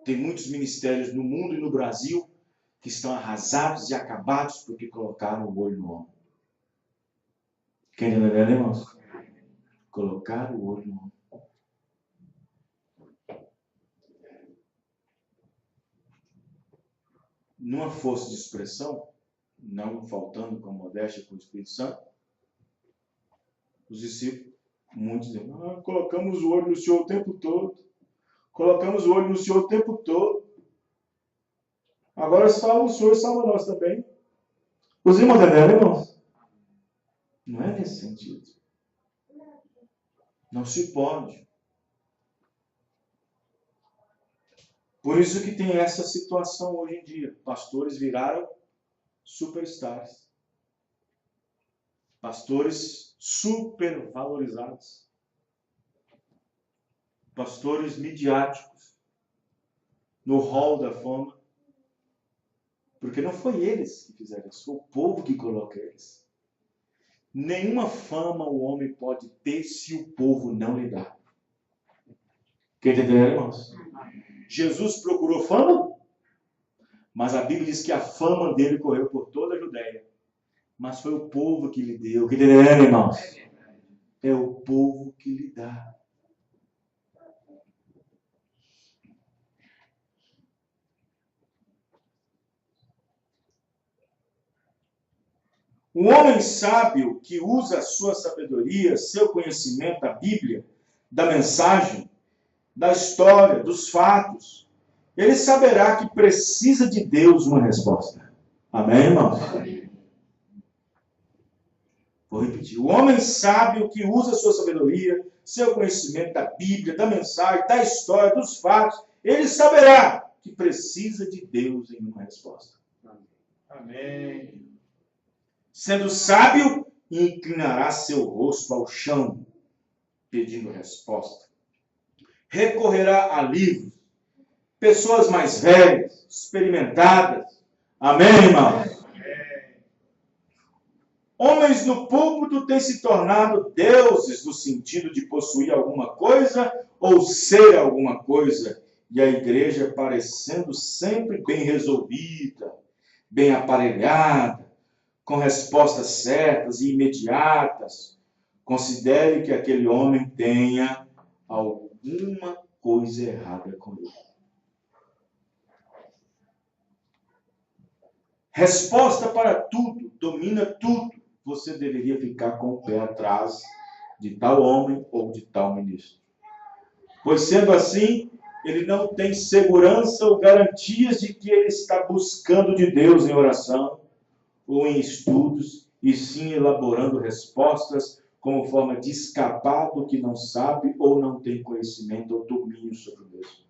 Tem muitos ministérios no mundo e no Brasil que estão arrasados e acabados porque colocaram o olho no homem. Quem não é, irmãos? Colocaram o olho no homem. Numa força de expressão, não faltando com modéstia com o Espírito Santo, os discípulos, muitos dizem, colocamos o olho no Senhor o tempo todo. Colocamos o olho no Senhor o tempo todo. Agora salva o Senhor e salva nós também. Os irmãos entenderam, irmãos? Não é nesse sentido. Não se pode. Por isso que tem essa situação hoje em dia. Pastores viraram superstars. Pastores supervalorizados. Pastores midiáticos. No hall da fama. Porque não foi eles que fizeram isso. Foi o povo que coloca eles. Nenhuma fama o homem pode ter se o povo não lhe dá. Quem entendeu, irmãos? Jesus procurou fama, mas a Bíblia diz que a fama dele correu por toda a Judéia. Mas foi o povo que lhe deu. Que entendeu, irmãos? É o povo que lhe dá. Um homem sábio que usa a sua sabedoria, seu conhecimento da Bíblia, da mensagem, da história, dos fatos, ele saberá que precisa de Deus uma resposta. Amém, irmãos? Vou repetir. O homem sábio que usa sua sabedoria, seu conhecimento da Bíblia, da mensagem, da história, dos fatos, ele saberá que precisa de Deus em uma resposta. Amém. Sendo sábio, inclinará seu rosto ao chão, pedindo resposta. Recorrerá a livros, pessoas mais velhas, experimentadas. Amém, irmãos? Homens no púlpito têm se tornado deuses no sentido de possuir alguma coisa ou ser alguma coisa, e a igreja parecendo sempre bem resolvida, bem aparelhada, com respostas certas e imediatas. Considere que aquele homem tenha alguma coisa errada com ele. Resposta para tudo, domina tudo. Você deveria ficar com o pé atrás de tal homem ou de tal ministro. Pois sendo assim, ele não tem segurança ou garantias de que ele está buscando de Deus em oração ou em estudos, e sim elaborando respostas como forma de escapar do que não sabe ou não tem conhecimento ou domínio sobre Deus.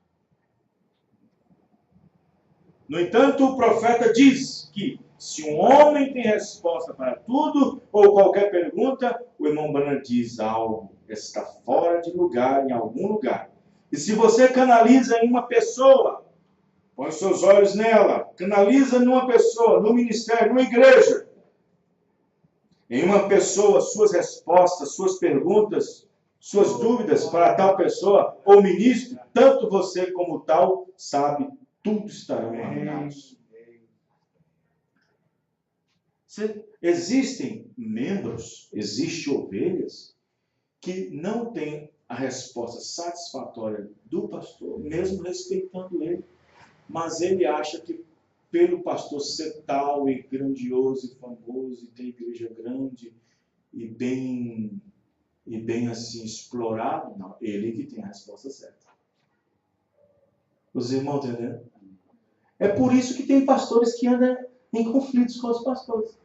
No entanto, o profeta diz que se um homem tem resposta para tudo ou qualquer pergunta, o irmão Branham diz algo está fora de lugar em algum lugar. E se você canaliza em uma pessoa, põe seus olhos nela, canaliza numa pessoa, no ministério, numa igreja, em uma pessoa, suas respostas, suas perguntas, suas dúvidas para tal pessoa ou ministro, tanto você como tal sabe, tudo estarão arrumados. Existem membros, existem ovelhas que não têm a resposta satisfatória do pastor, mesmo respeitando ele, mas ele acha que pelo pastor ser tal e grandioso e famoso, e ter igreja grande e bem assim explorado, não, ele que tem a resposta certa. Os irmãos entendendo? É por isso que tem pastores que andam em conflitos com os pastores.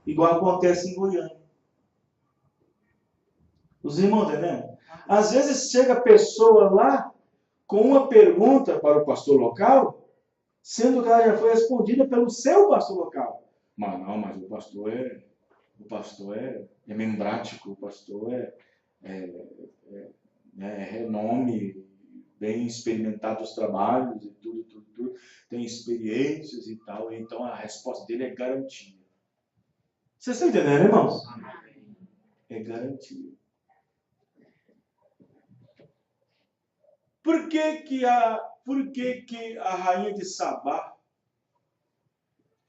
Igual acontece em Goiânia. Os irmãos entendendo? Às vezes chega a pessoa lá com uma pergunta para o pastor local, sendo que ela já foi respondida pelo seu pastor local. Mas não, mas o pastor é membrático, o pastor é renome, bem experimentado os trabalhos e tudo, tem experiências e tal, então a resposta dele é garantia. Vocês estão entendendo, irmãos? É garantia. Por que a rainha de Sabá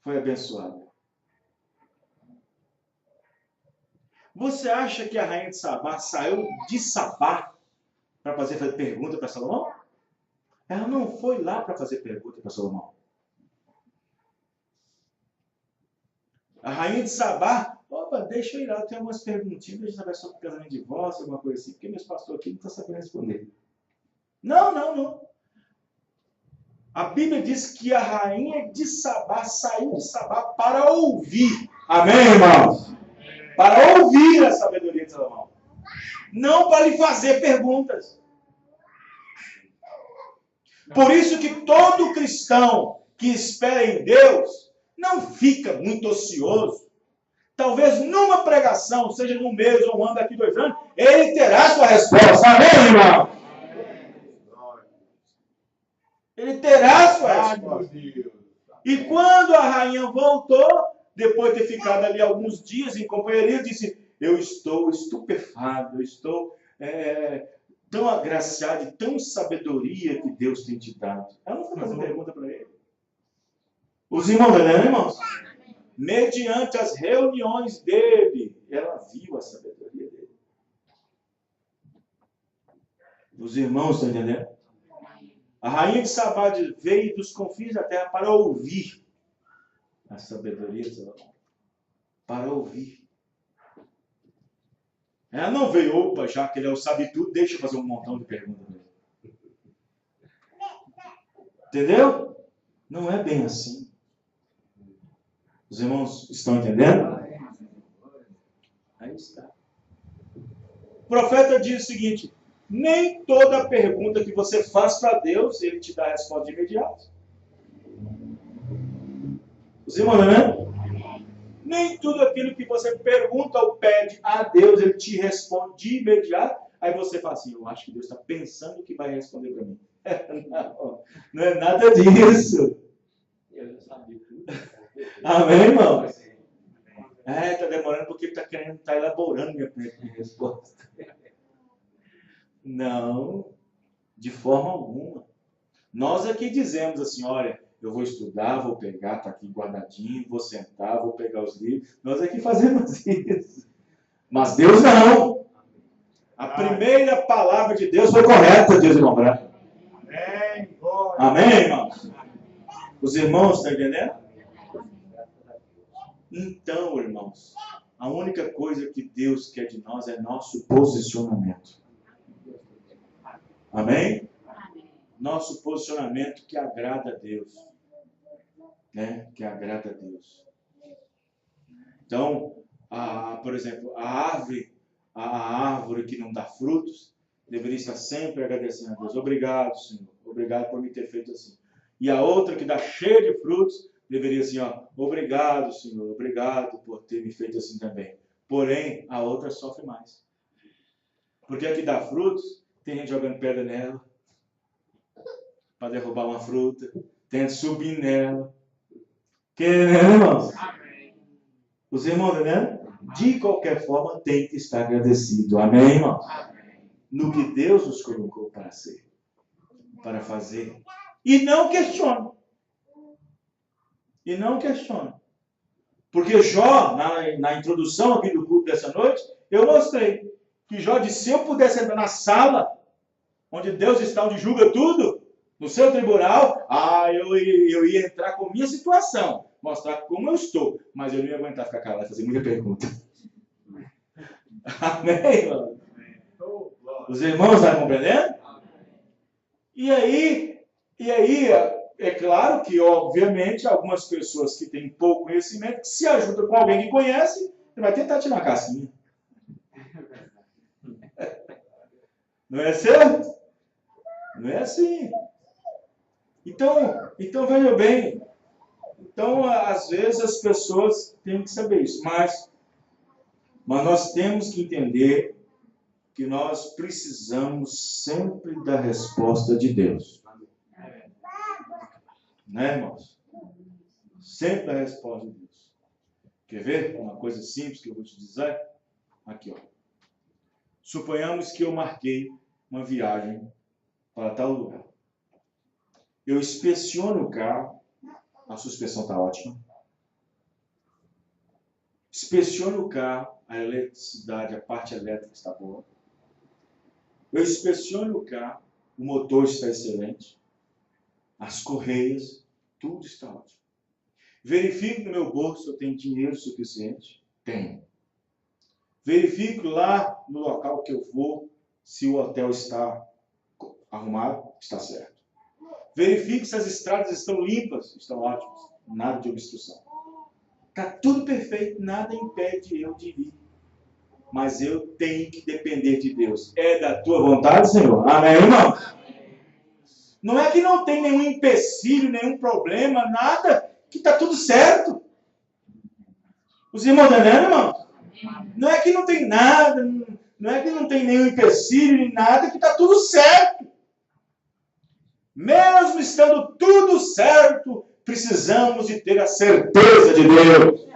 foi abençoada? Você acha que a rainha de Sabá saiu de Sabá para fazer pergunta para Salomão? Ela não foi lá para fazer pergunta para Salomão. A rainha de Sabá, opa, deixa eu ir lá, eu tenho algumas perguntinhas, deixa eu saber sobre casamento de divórcio, alguma coisa assim, porque meus pastores aqui não estão sabendo responder. Não. A Bíblia diz que a rainha de Sabá saiu de Sabá para ouvir. Amém, irmãos? Para ouvir a sabedoria de Salomão. Não para lhe fazer perguntas. Por isso que todo cristão que espera em Deus não fica muito ocioso. Talvez numa pregação, seja num mês ou um ano, daqui 2 anos, ele terá sua resposta. Amém, irmão? Ele terá sua resposta. E quando a rainha voltou, depois de ter ficado ali alguns dias em companhia, disse, eu estou estupefado, eu estou tão agraciado e tão sabedoria que Deus tem te dado. Ela não foi fazer pergunta para ele. Os irmãos, né, irmãos? Mediante as reuniões dele, ela viu a sabedoria dele. Os irmãos estão entendendo? A rainha de Sabá veio dos confins da terra para ouvir a sabedoria de Salomão. Para ouvir. Ela não veio, opa, já que ele sabe tudo, deixa eu fazer um montão de perguntas. Entendeu? Não é bem assim. Os irmãos estão entendendo? está. O profeta diz o seguinte: nem toda pergunta que você faz para Deus, Ele te dá a resposta de imediato. Você manda, né? Nem tudo aquilo que você pergunta ou pede a Deus, Ele te responde de imediato. Aí você fala assim: eu acho que Deus está pensando que vai responder para mim. Não, não é nada disso. Eu já sabia tudo. Amém, irmão? Está demorando porque ele está querendo, está elaborando minha resposta. Não, de forma alguma. Nós aqui dizemos assim: olha, eu vou estudar, vou pegar, está aqui guardadinho, vou sentar, vou pegar os livros. Nós aqui fazemos isso. Mas Deus não. A primeira palavra de Deus foi correta, Deus, irmão Branco. Amém. Amém, irmãos? Os irmãos estão entendendo? Então, irmãos, a única coisa que Deus quer de nós é nosso posicionamento. Amém? Nosso posicionamento que agrada a Deus. Né? Que agrada a Deus. Então, por exemplo, a árvore que não dá frutos, deveria estar sempre agradecendo a Deus. Obrigado, Senhor. Obrigado por me ter feito assim. E a outra que dá cheia de frutos, deveria assim, ó, obrigado, Senhor. Obrigado por ter me feito assim também. Porém, a outra sofre mais. Porque a que dá frutos, tem gente jogando pedra nela para derrubar uma fruta. Tem gente subindo nela. Querendo, irmãos? Os irmãos, né? De qualquer forma, tem que estar agradecido. Amém, irmãos? No que Deus nos colocou para ser, para fazer. E não questione. E não questione. Porque Jó, na introdução aqui do culto dessa noite, eu mostrei que Jó disse: se eu pudesse entrar na sala onde Deus está, onde julga tudo, no seu tribunal, eu ia entrar com minha situação, mostrar como eu estou, mas eu não ia aguentar ficar calado e fazer muita pergunta. Amém, irmão? Os irmãos estão compreendendo? E aí, é claro que, obviamente, algumas pessoas que têm pouco conhecimento, que se ajudam com alguém que conhece, ele vai tentar tirar uma casquinha. Não é certo? Não é assim. Então veja bem. Então, às vezes, as pessoas têm que saber isso. Mas nós temos que entender que nós precisamos sempre da resposta de Deus. Né, irmãos? Sempre da resposta de Deus. Quer ver uma coisa simples que eu vou te dizer? Aqui, ó. Suponhamos que eu marquei uma viagem para tal lugar. Eu inspeciono o carro, a suspensão está ótima. Inspeciono o carro, a eletricidade, a parte elétrica está boa. Eu inspeciono o carro, o motor está excelente. As correias, tudo está ótimo. Verifico no meu bolso se eu tenho dinheiro suficiente. Tenho. Verifico lá no local que eu vou se o hotel está arrumado, está certo. Verifico se as estradas estão limpas, estão ótimas. Nada de obstrução. Está tudo perfeito, nada impede eu de ir. Mas eu tenho que depender de Deus. É da tua vontade, Senhor? Amém, irmão? Não é que não tem nenhum empecilho, nenhum problema, nada, que está tudo certo. Os irmãos entendendo, irmão? Não é que não tem nada, não é que não tem nenhum empecilho, nem nada, que está tudo certo. Mesmo estando tudo certo, precisamos de ter a certeza de Deus.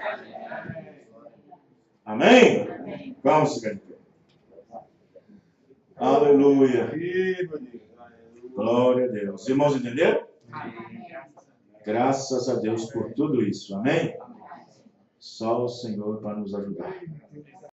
Amém? Vamos ficar de pé. Aleluia. Glória a Deus. Os irmãos entenderam? Graças a Deus por tudo isso. Amém? Só o Senhor para nos ajudar.